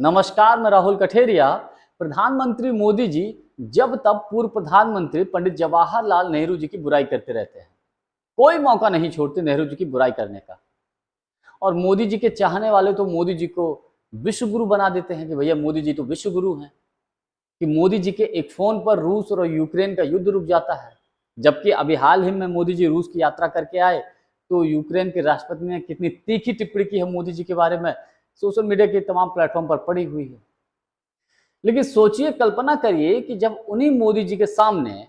नमस्कार, मैं राहुल कठेरिया। प्रधानमंत्री मोदी जी जब तब पूर्व प्रधानमंत्री पंडित जवाहरलाल नेहरू जी की बुराई करते रहते हैं। कोई मौका नहीं छोड़ते नेहरू जी की बुराई करने का। और मोदी जी के चाहने वाले तो मोदी जी को विश्व गुरु बना देते हैं कि भैया मोदी जी तो विश्व गुरु हैं, कि मोदी जी के एक फोन पर रूस और यूक्रेन का युद्ध रुक जाता है। जबकि अभी हाल ही में मोदी जी रूस की यात्रा करके आए तो यूक्रेन के राष्ट्रपति ने कितनी तीखी टिप्पणी की है मोदी जी के बारे में, सोशल मीडिया के तमाम प्लेटफॉर्म पर पड़ी हुई है। लेकिन सोचिए, कल्पना करिए कि जब उन्हीं मोदी जी के सामने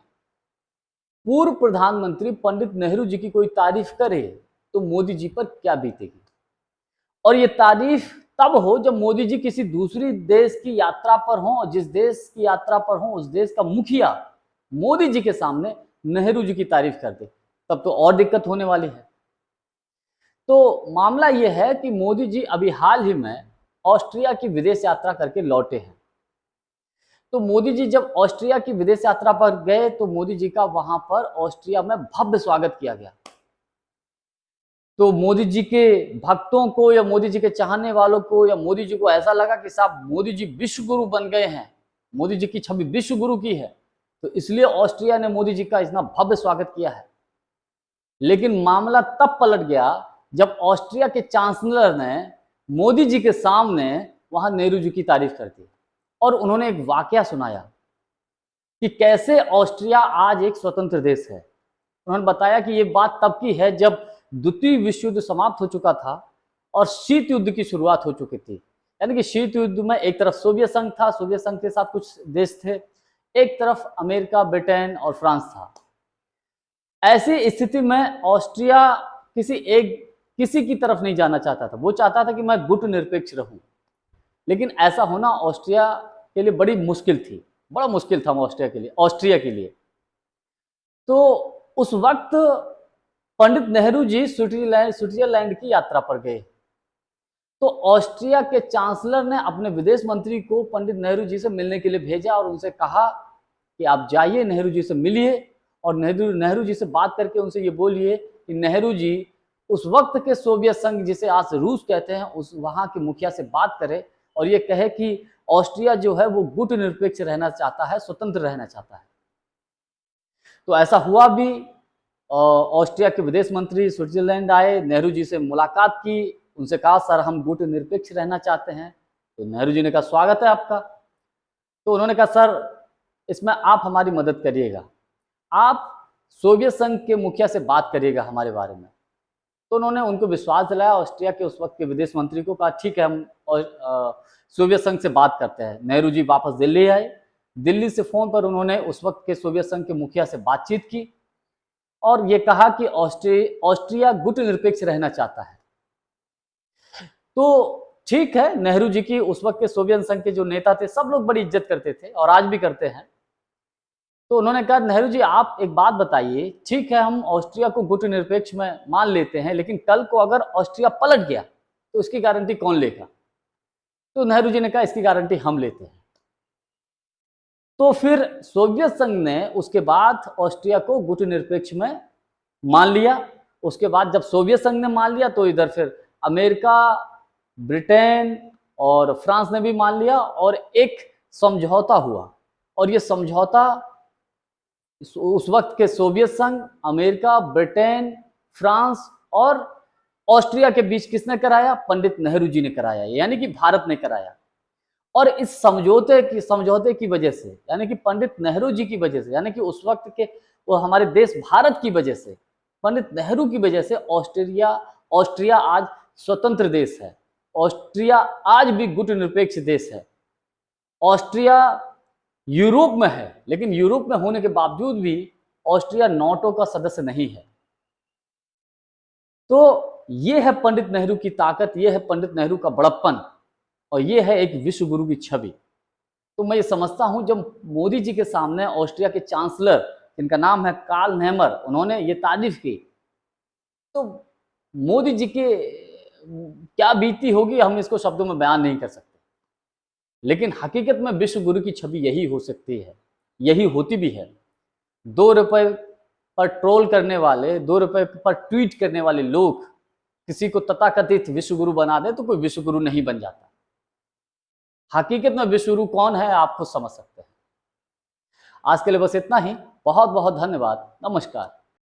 पूर्व प्रधानमंत्री पंडित नेहरू जी की कोई तारीफ करे तो मोदी जी पर क्या बीतेगी। और ये तारीफ तब हो जब मोदी जी किसी दूसरी देश की यात्रा पर हों, और जिस देश की यात्रा पर हों उस देश का मुखिया मोदी जी के सामने नेहरू जी की तारीफ कर दे, तब तो और दिक्कत होने वाली है। तो मामला यह है कि मोदी जी अभी हाल ही में ऑस्ट्रिया की विदेश यात्रा करके लौटे हैं। तो मोदी जी जब ऑस्ट्रिया की विदेश यात्रा पर गए तो मोदी जी का वहां पर ऑस्ट्रिया में भव्य स्वागत किया गया। तो मोदी जी के भक्तों को या मोदी जी के चाहने वालों को या मोदी जी को ऐसा लगा कि साहब मोदी जी विश्व गुरु बन गए हैं, मोदी जी की छवि विश्व गुरु की है, तो इसलिए ऑस्ट्रिया ने मोदी जी का इतना भव्य स्वागत किया है। लेकिन मामला तब पलट गया जब ऑस्ट्रिया के चांसलर ने मोदी जी के सामने वहां नेहरू जी की तारीफ कर दी और उन्होंने एक वाकया सुनाया कि कैसे ऑस्ट्रिया आज एक स्वतंत्र देश है। उन्होंने बताया कि ये बात तब की है जब द्वितीय विश्व युद्ध समाप्त हो चुका था और शीत युद्ध की शुरुआत हो चुकी थी। यानी कि शीत युद्ध में एक तरफ सोवियत संघ था, सोवियत संघ के साथ कुछ देश थे, एक तरफ अमेरिका, ब्रिटेन और फ्रांस था। ऐसी स्थिति में ऑस्ट्रिया किसी की तरफ नहीं जाना चाहता था। वो चाहता था कि मैं गुट निरपेक्ष रहूं। लेकिन ऐसा होना ऑस्ट्रिया के लिए बड़ी मुश्किल थी, बड़ा मुश्किल था ऑस्ट्रिया के लिए। तो उस वक्त पंडित नेहरू जी स्विट्जरलैंड की यात्रा पर गए। तो ऑस्ट्रिया के चांसलर ने अपने विदेश मंत्री को पंडित नेहरू जी से मिलने के लिए भेजा और उनसे कहा कि आप जाइए, नेहरू जी से मिलिए और नेहरू जी से बात करके उनसे ये बोलिए कि नेहरू जी उस वक्त के सोवियत संघ, जिसे आज रूस कहते हैं, उस वहां के मुखिया से बात करे और ये कहे कि ऑस्ट्रिया जो है वो गुट निरपेक्ष रहना चाहता है, स्वतंत्र रहना चाहता है। तो ऐसा हुआ भी। ऑस्ट्रिया के विदेश मंत्री स्विट्जरलैंड आए, नेहरू जी से मुलाकात की, उनसे कहा सर हम गुट निरपेक्ष रहना चाहते हैं। तो नेहरू जी ने कहा स्वागत है आपका। तो उन्होंने कहा सर इसमें आप हमारी मदद करिएगा, आप सोवियत संघ के मुखिया से बात करिएगा हमारे बारे में। तो उन्होंने उनको विश्वास दिलाया, ऑस्ट्रिया के उस वक्त के विदेश मंत्री को कहा ठीक है हम सोवियत संघ से बात करते हैं। नेहरू जी वापस दिल्ली आए। दिल्ली से फोन पर उन्होंने उस वक्त के सोवियत संघ के मुखिया से बातचीत की और ये कहा कि ऑस्ट्रिया गुट निरपेक्ष रहना चाहता है। तो ठीक है, नेहरू जी की उस वक्त के सोवियत संघ के जो नेता थे सब लोग बड़ी इज्जत करते थे और आज भी करते हैं। तो उन्होंने कहा नेहरू जी आप एक बात बताइए, ठीक है हम ऑस्ट्रिया को गुट निरपेक्ष में मान लेते हैं, लेकिन कल को अगर ऑस्ट्रिया पलट गया तो इसकी गारंटी कौन लेगा। तो नेहरू जी ने कहा इसकी गारंटी हम लेते हैं। तो फिर सोवियत संघ ने उसके बाद ऑस्ट्रिया को गुट निरपेक्ष में मान लिया। उसके बाद जब सोवियत संघ ने मान लिया तो इधर फिर अमेरिका, ब्रिटेन और फ्रांस ने भी मान लिया और एक समझौता हुआ। और ये समझौता उस वक्त के सोवियत संघ, अमेरिका, ब्रिटेन, फ्रांस और ऑस्ट्रिया के बीच किसने कराया? पंडित नेहरू जी ने कराया, यानी कि भारत ने कराया। और इस समझौते की वजह से, यानी कि पंडित नेहरू जी की वजह से, यानी कि उस वक्त के वो हमारे देश भारत की वजह से, पंडित नेहरू की वजह से ऑस्ट्रिया आज स्वतंत्र देश है। ऑस्ट्रिया आज भी गुट निरपेक्ष देश है। ऑस्ट्रिया यूरोप में है, लेकिन यूरोप में होने के बावजूद भी ऑस्ट्रिया नाटो का सदस्य नहीं है। तो ये है पंडित नेहरू की ताकत, ये है पंडित नेहरू का बड़प्पन और ये है एक विश्व गुरु की छवि। तो मैं ये समझता हूं जब मोदी जी के सामने ऑस्ट्रिया के चांसलर, जिनका नाम है कार्ल नेमर, उन्होंने ये तारीफ की, तो मोदी जी के क्या बीती होगी हम इसको शब्दों में बयान नहीं कर सकते। लेकिन हकीकत में विश्व गुरु की छवि यही हो सकती है, यही होती भी है। 2 रुपए पर ट्रोल करने वाले, 2 रुपए पर ट्वीट करने वाले लोग किसी को तथाकथित विश्व गुरु बना दे तो कोई विश्व गुरु नहीं बन जाता। हकीकत में विश्वगुरु कौन है आप खुद समझ सकते हैं। आज के लिए बस इतना ही। बहुत बहुत धन्यवाद। नमस्कार।